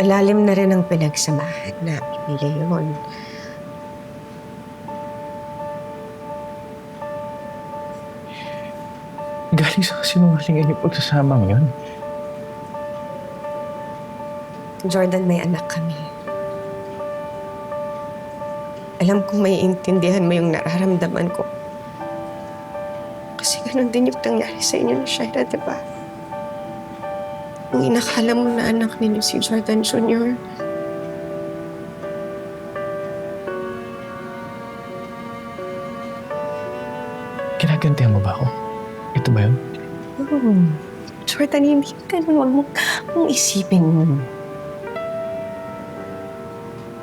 Malalim na rin ang pinagsamahan na ni Leon. Galing sa kasinungalingan yung pagsasamang yun. Jordan, may anak kami. Alam kong may intindihan mo yung nararamdaman ko. Kasi ganun din yung nangyari sa inyo ni Shaira, di ba? Nung inakala mo na anak ninyo si Jordan Jr. Kinagantihan mo ba ako? Ito ba yun? Jordan, hindi ka ganun. Huwag mong isipin mo.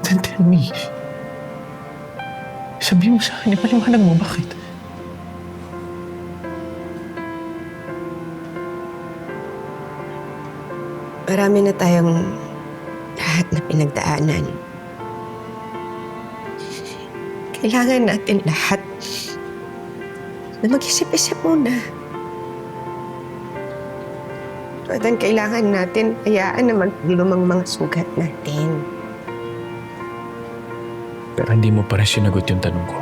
Then tell me. Sabihin mo sa akin, ipaliwanag mo bakit? Marami na tayong lahat na pinagdaanan. Kailangan natin lahat na mag-isip-isip muna. Jordan, kailangan natin hayaan na maglumang mga sugat natin. Pero hindi mo pa rin sinagot yung tanong ko.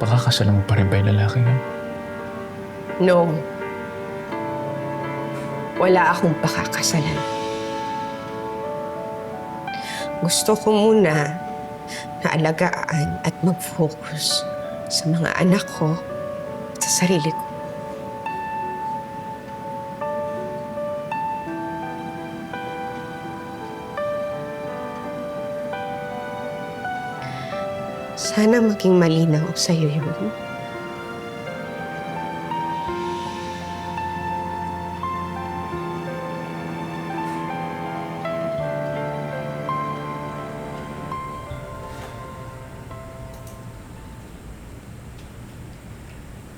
Pakakasalan mo pa rin ba yung lalaki yan? No. Wala akong pakakasalan. Gusto ko muna na alagaan at mag-focus sa mga anak ko at sa sarili ko. Sana maging malinaw sa'yo yun.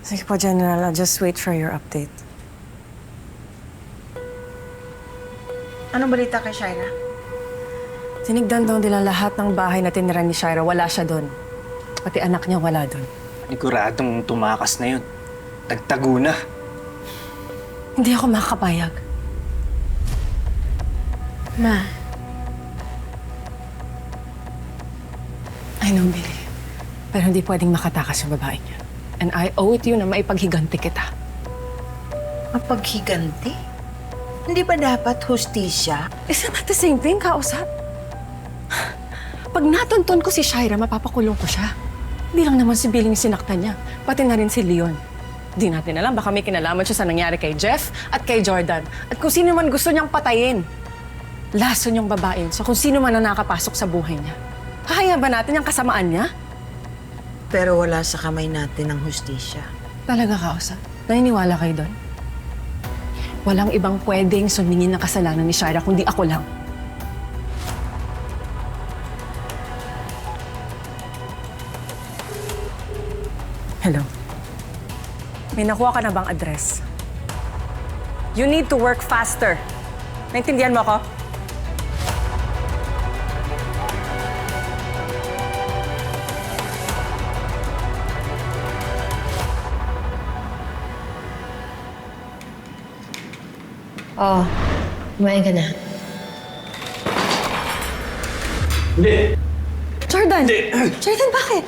Sige po, General. I'll just wait for your update. Anong balita kay Shaira? Tinigdan daw nila lahat ng bahay na tinira ni Shaira. Wala siya doon. Pati anak niya wala doon. Paniguradong tumakas na yun. Nagtago na. Hindi ako makakapayag. Ma, I know, Billy. Pero hindi pwedeng makatakas yung babae niya. And I owe it you na maipaghiganti kita. mapaghiganti? Hindi ba dapat hustisya? Isn't that the same thing, kausap? Pag natunton ko si Shaira, mapapakulong ko siya. Hindi lang naman si Billy yung sinaktan niya, pati na rin si Leon. Di natin alam, baka may kinalaman siya sa nangyari kay Jeff at kay Jordan. At kung sino man gusto niyang patayin. Lason yung babae, so kung sino man ang nakapasok sa buhay niya. Hahayaan ba natin yung kasamaan niya? Pero wala sa kamay natin ang hustisya. Talaga, kausap? Naniniwala kayo doon? Walang ibang pwedeng sumingin ng kasalanan ni Shaira kundi ako lang. Hello? May nakuha ka na bang address? You need to work faster. Naintindihan mo ako? Oh, kumain ka na. Hindi! Jordan! Hindi! Jordan, bakit?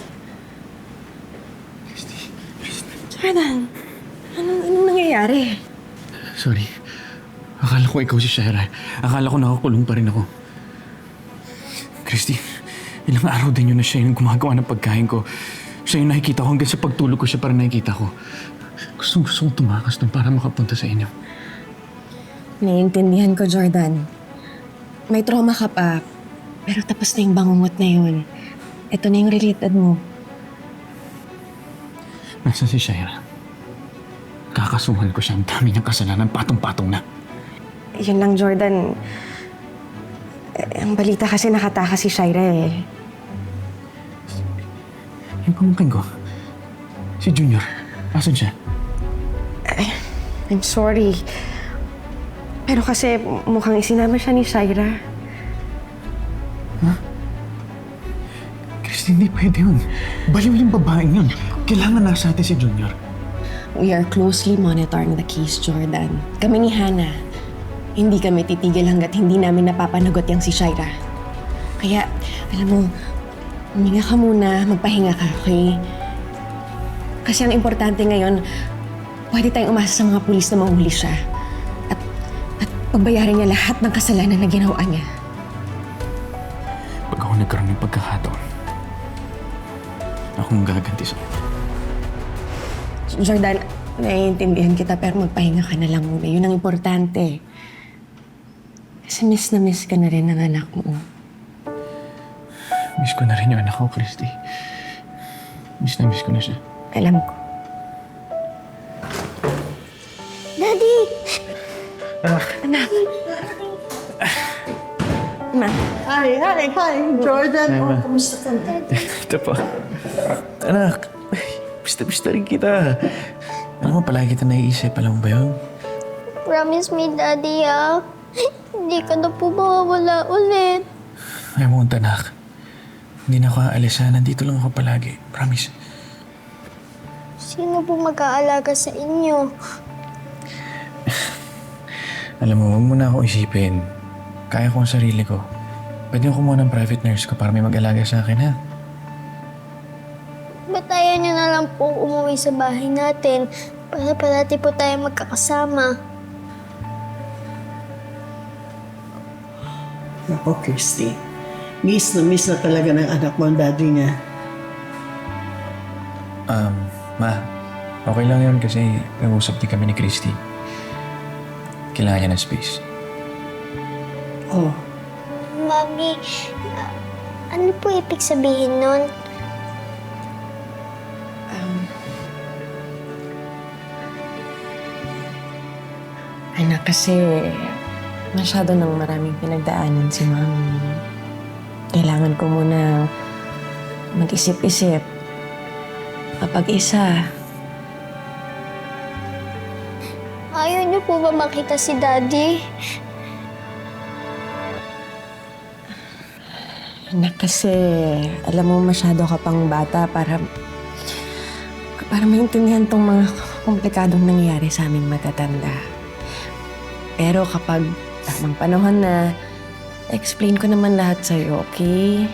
Jordan, anong nangyayari? Sorry. Akala ko ikaw si Shaira. Akala ko nakakulong pa rin ako. Christy, ilang araw din yun na siya yung gumagawa ng pagkain ko. Siya yung nakikita ko hanggang sa pagtulog ko siya para nakikita ko. Gusto kong tumakas doon para makapunta sa inyo. Naiintindihan ko, Jordan. May trauma ka pa, pero tapos na yung bangungot na yun. Ito na yung related mo. Nasaan si Shaira? Kakasuhan ko siya. Ang dami niyang kasalanan. Patong-patong na. Yun lang, Jordan. Ang balita kasi nakatakas si Shaira eh. Yung pamangkin ko, si Junior, asan siya? I'm sorry. Pero kasi mukhang isinama siya ni Shaira. Christy, hindi pwede yun. Baliw yung babaeng yun. Kailangan nasa atin si Junior. We are closely monitoring the case, Jordan. Kami ni Hannah, hindi kami titigil hanggat hindi namin napapanagot yang si Shaira. Kaya, alam mo, huminga ka muna, magpahinga ka, okay? Kasi ang importante ngayon, pwede tayong umasa sa mga pulis na mahuli siya. At pagbayarin niya lahat ng kasalanan na ginawa niya. Pag ako nagkaroon ng pagkakataon, akong gaganti sa kanya. Jordan, naiintindihan kita pero magpahinga ka na lang muna. Yun ang importante. Kasi miss na miss ka na rin ng anak mo. Miss ko na rin yung anak ko, Christy. Miss ko na siya. Alam ko. Daddy! Anak! Ma, Hi, Jordan. Hi, Ma. Kumusta ka? Ito po. Anak, pista rin kita. Alam mo, palagi kita naiisip. Alam mo ba yun? Promise me, Daddy, ah. Hindi ka na po mawawala ulit. Ay mo, anak. Hindi na ako aalis, ha. Nandito lang ako palagi. Promise. Sino po mag-aalaga sa inyo? Alam mo, huwag mo na ako isipin. Kaya ko ang sarili ko. Pwede ko kumuha ng private nurse ko para may mag-alaga sa akin, ha? Ba't ayaw niyo na lang po umuwi sa bahay natin para parati po tayo magkakasama? Ako, Christy. Miss na talaga ng anak mo ang daddy niya. Ma, okay lang yun kasi nag-usap din kami ni Christy. Kailangan niya ng space. Oh, Mami, ano po ibig sabihin nun? anak, kasi masyado nang maraming pinagdaanan si Mami. Kailangan ko muna mag-isip-isip. Kapag-isa. Ayaw niyo po ba makita si Daddy? Anak, kasi alam mo masyado ka pang bata para maintindihan tong mga komplikadong nangyayari sa aming matatanda. Pero kapag tamang panahon na, explain ko naman lahat sa'yo, okay?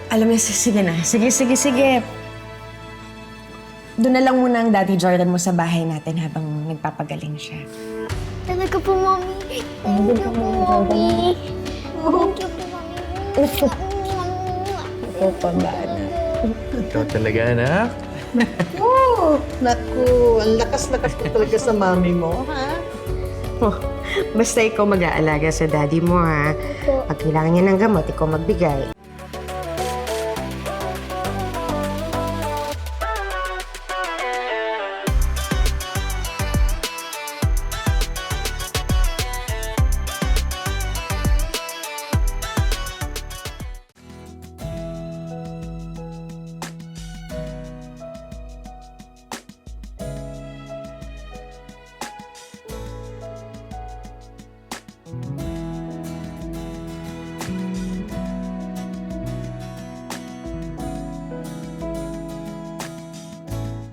Alam mo, sige na. Sige. Doon na lang muna ang Daddy Jordan mo sa bahay natin habang nagpapagaling siya. Talaga po, Mami. Thank you po, Mami. Thank you po, Mami. Ito pa ba, anak? Ikaw talaga, anak? oh, naku. Ang lakas-lakas ko talaga sa mami mo, ha? Oh, basta ikaw mag-aalaga sa daddy mo, ha? Pag kailangan niya ng gamot, ikaw magbigay.